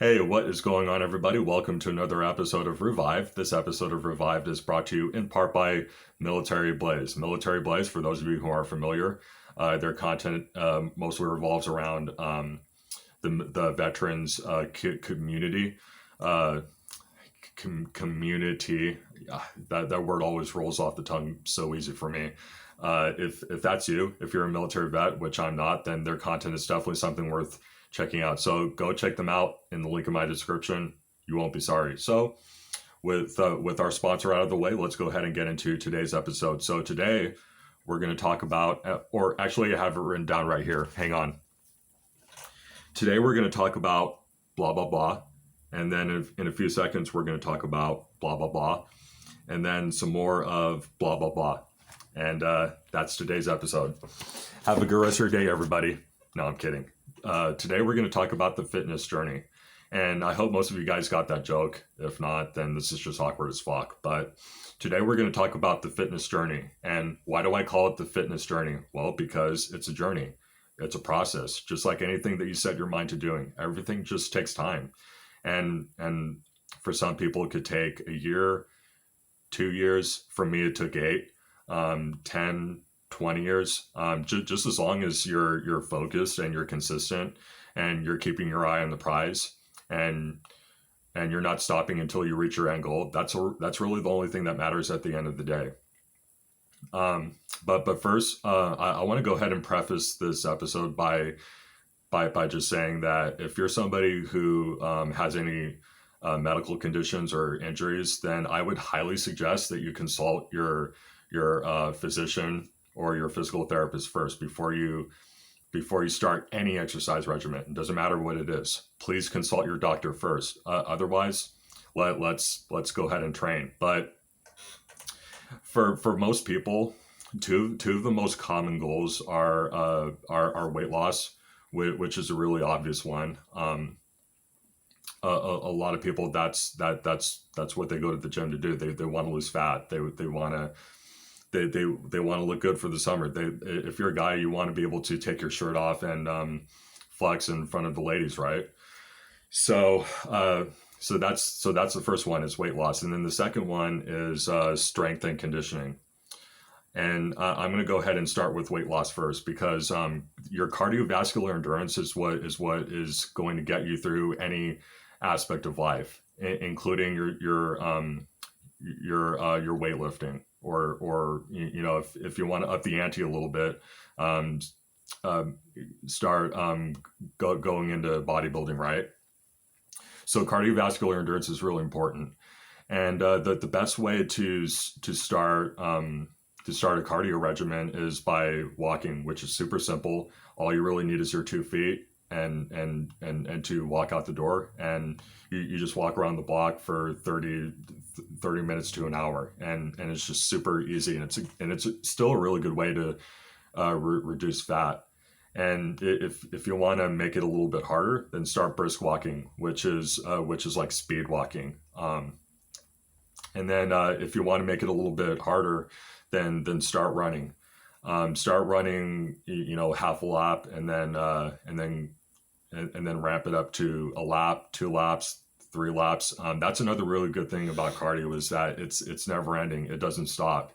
Hey, what is going on, everybody? Welcome to another episode of Revive. This episode of Revived is brought to you in part by Military Blaze. Military Blaze, for those of you who are familiar, their content mostly revolves around the veterans community. Uh, community. That word always rolls off the tongue so easy for me. If that's you, if you're a military vet, which I'm not, then their content is definitely something worth checking out. So go check them out in the link in my description. You won't be sorry. So with our sponsor out of the way, let's go ahead and get into today's episode. So today we're going to talk about, or actually I have it written down right here. Hang on. Today we're going to talk about blah, blah, blah. And then in a few seconds, we're going to talk about blah, blah, blah. And then some more of blah, blah, blah. And that's today's episode. Have a good rest of your day, everybody. No, I'm kidding. Today we're going to talk about the fitness journey. And I hope most of you guys got that joke. If not, then this is just awkward as fuck. But today we're going to talk about the fitness journey. And why do I call it the fitness journey? Well, because it's a journey. It's a process. Just like anything that you set your mind to doing. Everything just takes time. And for some people, it could take a year, 2 years. For me, it took 8, 10, 20 years. Just as long as you're focused and you're consistent and you're keeping your eye on the prize and you're not stopping until you reach your end goal. That's really the only thing that matters at the end of the day. But first, I want to go ahead and preface this episode by just saying that if you're somebody who has any medical conditions or injuries, then I would highly suggest that you consult your physician or your physical therapist first before you start any exercise regimen. It doesn't matter what it is. Please consult your doctor first. Otherwise, let's go ahead and train. But for most people, two of the most common goals are weight loss, which is a really obvious one. A lot of people, that's what they go to the gym to do. They want to lose fat. They want to look good for the summer. If you're a guy, you want to be able to take your shirt off and flex in front of the ladies, right? So that's the first one, is weight loss, and then the second one is strength and conditioning. And I'm going to go ahead and start with weight loss first, because your cardiovascular endurance is what is going to get you through any aspect of life, including your weightlifting, or if you want to up the ante a little bit, start going into bodybuilding, right? So cardiovascular endurance is really important, and the best way to start a cardio regimen is by walking, which is super simple. All you really need is your 2 feet and to walk out the door, and you just walk around the block for 30 minutes to an hour, and it's just super easy, and it's still a really good way to reduce fat. And if you want to make it a little bit harder, then start brisk walking, which is like speed walking. And then if you want to make it a little bit harder, then start running. Start running, half a lap, and then ramp it up to a lap, 2 laps, 3 laps. That's another really good thing about cardio, is that it's never ending. It doesn't stop.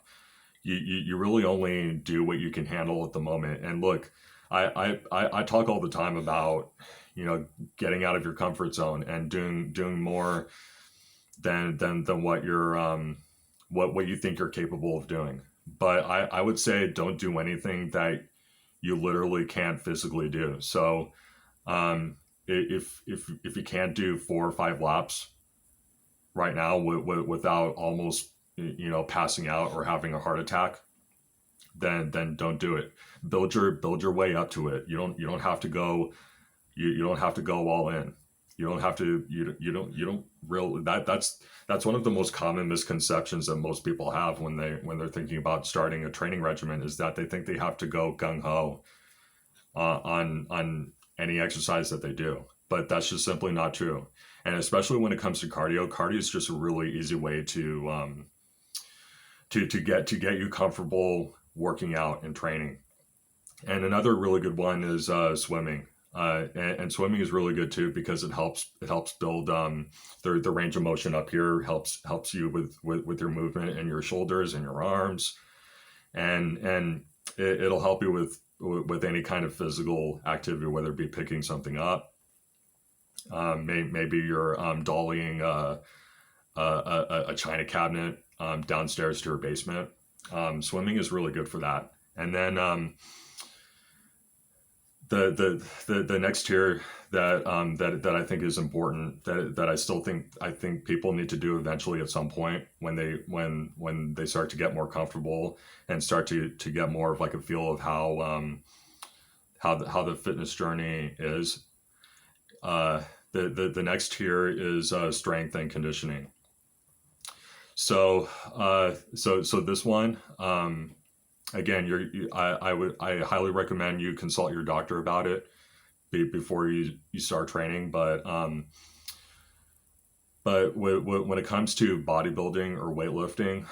You really only do what you can handle at the moment. And look, I talk all the time about, getting out of your comfort zone and doing more than what what you think you're capable of doing. But I would say don't do anything that you literally can't physically do. So if you can't do 4 or 5 laps right now without almost passing out or having a heart attack, then don't do it. Build your way up to it. You don't have to go all in. You don't have to, you don't really, that's one of the most common misconceptions that most people have when they're thinking about starting a training regimen, is that they think they have to go gung-ho on any exercise that they do. But that's just simply not true. And especially when it comes to cardio is just a really easy way to get you comfortable working out and training. And another really good one is swimming. And swimming is really good too because it helps build the range of motion up here, helps you with your movement and your shoulders and your arms, and it'll help you with any kind of physical activity, whether it be picking something up, maybe you're dollying a china cabinet downstairs to your basement. Swimming is really good for that. And then the next tier that I think is important, that I think people need to do eventually at some point when they start to get more comfortable and start to get more of like a feel of how the fitness journey is. The next tier is strength and conditioning. So this one, again, I highly recommend you consult your doctor about it before you start training. But when it comes to bodybuilding or weightlifting,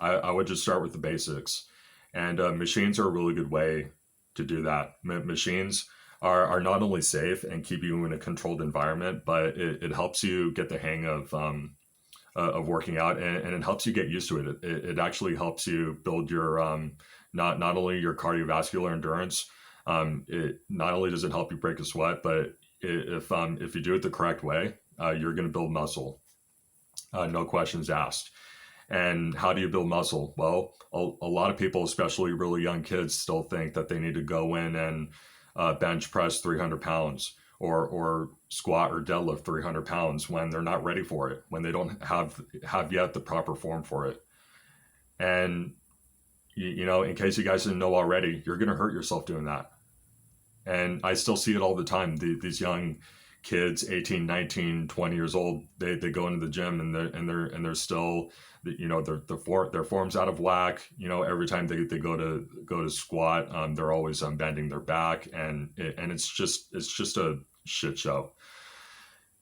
I would just start with the basics. And machines are a really good way to do that. Machines are not only safe and keep you in a controlled environment, but it helps you get the hang of working out, and it helps you get used to it. It actually helps you build your not only your cardiovascular endurance. It not only does it help you break a sweat, but if you do it the correct way, you're going to build muscle. No questions asked. And how do you build muscle? Well, a lot of people, especially really young kids, still think that they need to go in and bench press 300 pounds or squat or deadlift 300 pounds when they're not ready for it, when they don't have yet the proper form for it. And, in case you guys didn't know already, you're going to hurt yourself doing that. And I still see it all the time. These young kids, 18, 19, 20 years old, they go into the gym and they're still, their form's out of whack. Every time they go to squat, they're always bending their back, and it's just a shit show.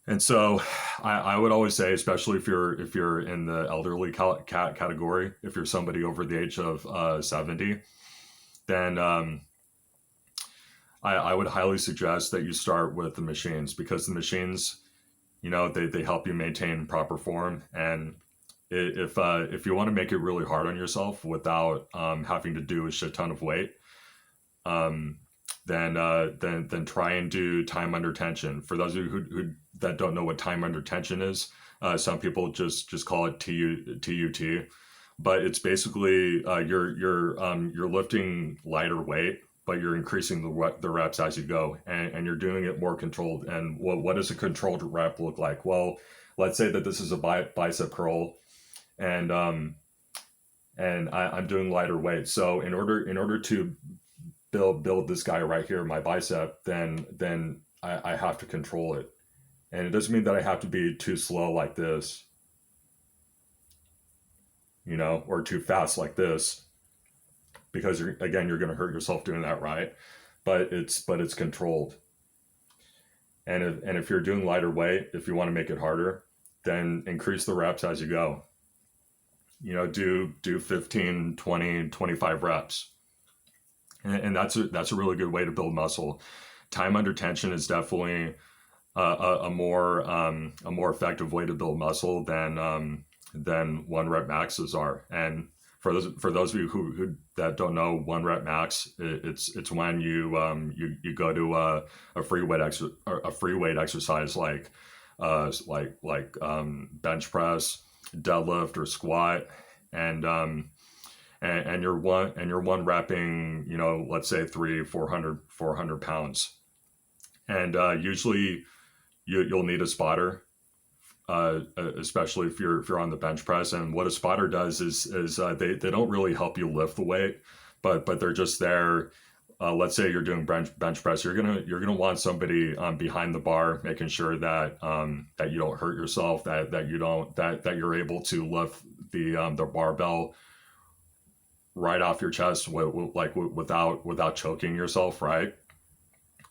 And so I would always say, especially if you're in the elderly category, if you're somebody over the age of 70, then I would highly suggest that you start with the machines, because the machines, they help you maintain proper form. And if you want to make it really hard on yourself without having to do a shit ton of weight, then try and do time under tension. For those of you who that don't know what time under tension is, some people just call it TUT, but it's basically you're lifting lighter weight, but you're increasing the reps as you go, and you're doing it more controlled. And what does a controlled rep look like? Well, let's say that this is a bicep curl, and I'm doing lighter weight. So in order to build this guy right here, my bicep, then I have to control it. And it doesn't mean that I have to be too slow like this, or too fast like this, because you're going to hurt yourself doing that, right? But it's controlled. And if you're doing lighter weight, if you want to make it harder, then increase the reps as you go. Do 15, 20, 25 reps. And that's a really good way to build muscle. Time under tension is definitely a more effective way to build muscle than 1 rep maxes are. And for those of you who that don't know, 1 rep max, it's when you go to a free weight exercise like bench press, deadlift, or squat, and you're one repping, let's say 400 pounds, and usually you'll need a spotter, especially if you're on the bench press. And what a spotter does is they don't really help you lift the weight, but they're just there. Let's say you're doing bench press, you're gonna want somebody behind the bar, making sure that that you don't hurt yourself, that you're able to lift the barbell right off your chest, without choking yourself, right?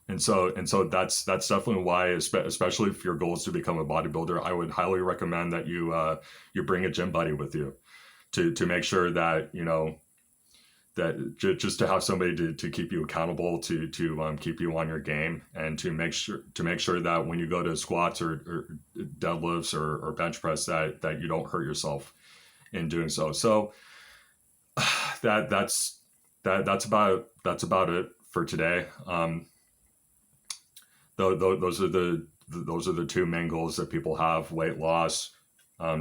And so that's definitely why, especially if your goal is to become a bodybuilder, I would highly recommend that you bring a gym buddy with you to make sure that just to have somebody to keep you accountable, to keep you on your game, and to make sure that when you go to squats or deadlifts or bench press, that you don't hurt yourself in doing so. So that's about it for today. Those are the two main goals that people have: weight loss,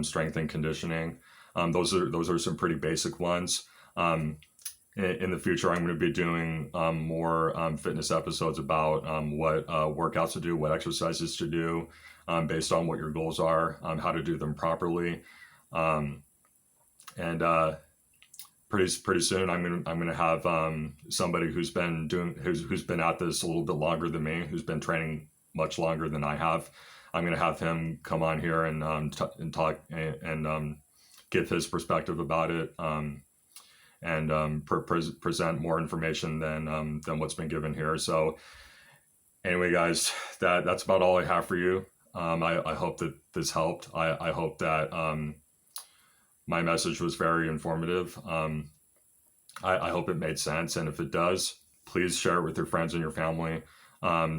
strength and conditioning. Those are some pretty basic ones. In the future, I'm going to be doing more fitness episodes about what workouts to do, what exercises to do, based on what your goals are, how to do them properly, and pretty soon I'm gonna have somebody who's been at this a little bit longer than me, who's been training much longer than I have. I'm gonna have him come on here and talk and give his perspective about it. And present more information than what's been given here. So anyway, guys, that's about all I have for you. I hope that this helped. I hope that my message was very informative. I hope it made sense, and if it does, please share it with your friends and your family.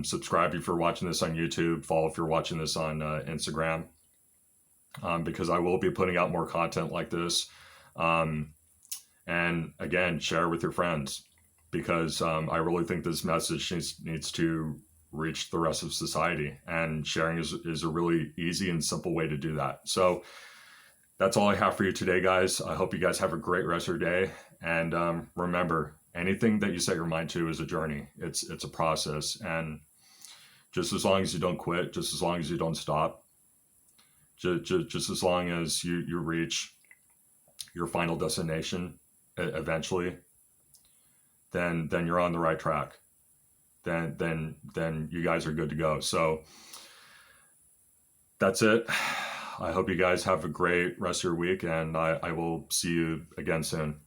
Subscribe if you're watching this on YouTube. Follow if you're watching this on Instagram, because I will be putting out more content like this. And again, share with your friends, because I really think this message needs to reach the rest of society, and sharing is a really easy and simple way to do that. So that's all I have for you today, guys. I hope you guys have a great rest of your day. And remember, anything that you set your mind to is a journey. It's a process. And just as long as you don't quit, just as long as you don't stop, just as long as you reach your final destination eventually, then you're on the right track. Then you guys are good to go. So that's it. I hope you guys have a great rest of your week, and I will see you again soon.